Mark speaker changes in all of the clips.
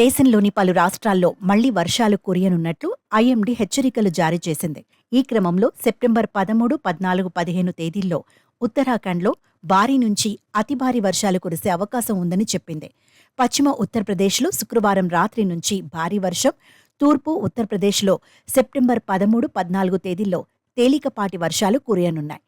Speaker 1: దేశంలోని పలు రాష్ట్రాల్లో మళ్లీ వర్షాలు కురియనున్నట్లు ఐఎండీ హెచ్చరికలు జారీ చేసింది. ఈ క్రమంలో సెప్టెంబర్ 13, 14, 15 తేదీల్లో ఉత్తరాఖండ్లో భారీ నుంచి అతి భారీ వర్షాలు కురిసే అవకాశం ఉందని చెప్పింది. పశ్చిమ ఉత్తరప్రదేశ్లో శుక్రవారం రాత్రి నుంచి భారీ వర్షం, తూర్పు ఉత్తరప్రదేశ్లో సెప్టెంబర్ 13, 14 తేదీల్లో తేలికపాటి వర్షాలు కురియనున్నాయి.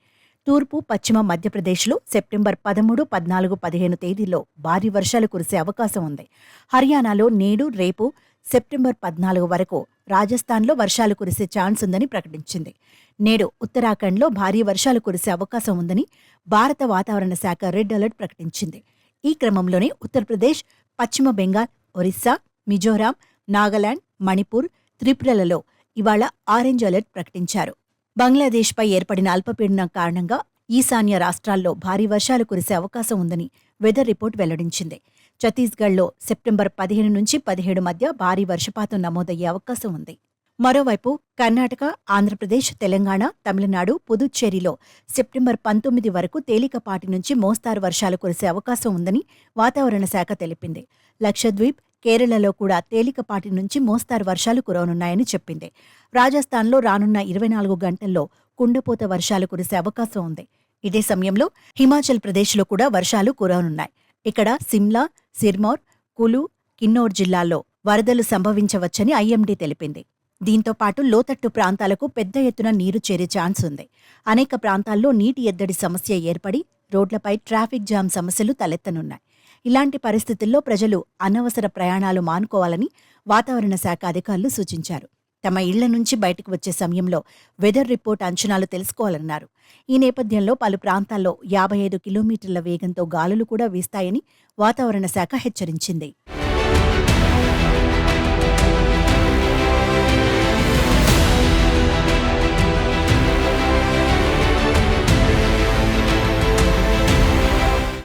Speaker 1: తూర్పు పశ్చిమ మధ్యప్రదేశ్లో సెప్టెంబర్ 13, 14, 15 తేదీల్లో భారీ వర్షాలు కురిసే అవకాశం ఉంది. హర్యానాలో నేడు, రేపు సెప్టెంబర్ 14 వరకు, రాజస్థాన్లో వర్షాలు కురిసే ఛాన్స్ ఉందని ప్రకటించింది. నేడు ఉత్తరాఖండ్లో భారీ వర్షాలు కురిసే అవకాశం ఉందని భారత వాతావరణ శాఖ రెడ్ అలర్ట్ ప్రకటించింది. ఈ క్రమంలోనే ఉత్తరప్రదేశ్, పశ్చిమ బెంగాల్, ఒరిస్సా, మిజోరాం, నాగాలాండ్, మణిపూర్, త్రిపురలలో ఇవాళ ఆరెంజ్ అలర్ట్ ప్రకటించారు. బంగ్లాదేశ్పై ఏర్పడిన అల్పపీడనం కారణంగా ఈశాన్య రాష్ట్రాల్లో భారీ వర్షాలు కురిసే అవకాశం ఉందని వెదర్ రిపోర్ట్ వెల్లడించింది. ఛత్తీస్గఢ్లో సెప్టెంబర్ 15 నుంచి 17 మధ్య భారీ వర్షపాతం నమోదయ్యే అవకాశం ఉంది. మరోవైపు కర్ణాటక, ఆంధ్రప్రదేశ్, తెలంగాణ, తమిళనాడు, పుదుచ్చేరిలో సెప్టెంబర్ 19 వరకు తేలికపాటి నుంచి మోస్తారు వర్షాలు కురిసే అవకాశం ఉందని వాతావరణ శాఖ తెలిపింది. లక్షద్వీప్, కేరళలో కూడా తేలికపాటి నుంచి మోస్తారు వర్షాలు కురవనున్నాయని చెప్పింది. రాజస్థాన్లో రానున్న 24 గంటల్లో కుండపోత వర్షాలు కురిసే అవకాశం ఉంది. ఇదే సమయంలో హిమాచల్ ప్రదేశ్లో కూడా వర్షాలు కురవనున్నాయి. ఇక్కడ సిమ్లా, సిర్మౌర్, కులు, కిన్నౌర్ జిల్లాల్లో వరదలు సంభవించవచ్చని ఐఎండీ తెలిపింది. దీంతో పాటు లోతట్టు ప్రాంతాలకు పెద్ద ఎత్తున నీరు చేరే ఛాన్స్ ఉంది. అనేక ప్రాంతాల్లో నీటి ఎద్దడి సమస్య ఏర్పడి రోడ్లపై ట్రాఫిక్ జామ్ సమస్యలు తలెత్తనున్నాయి. ఇలాంటి పరిస్థితుల్లో ప్రజలు అనవసర ప్రయాణాలు మానుకోవాలని వాతావరణ శాఖ అధికారులు సూచించారు. తమ ఇళ్ల నుంచి బయటకు వచ్చే సమయంలో వెదర్ రిపోర్ట్ అంచనాలు తెలుసుకోవాలన్నారు. ఈ నేపథ్యంలో పలు ప్రాంతాల్లో 55 కిలోమీటర్ల వేగంతో గాలులు కూడా వీస్తాయని వాతావరణ శాఖ హెచ్చరించింది.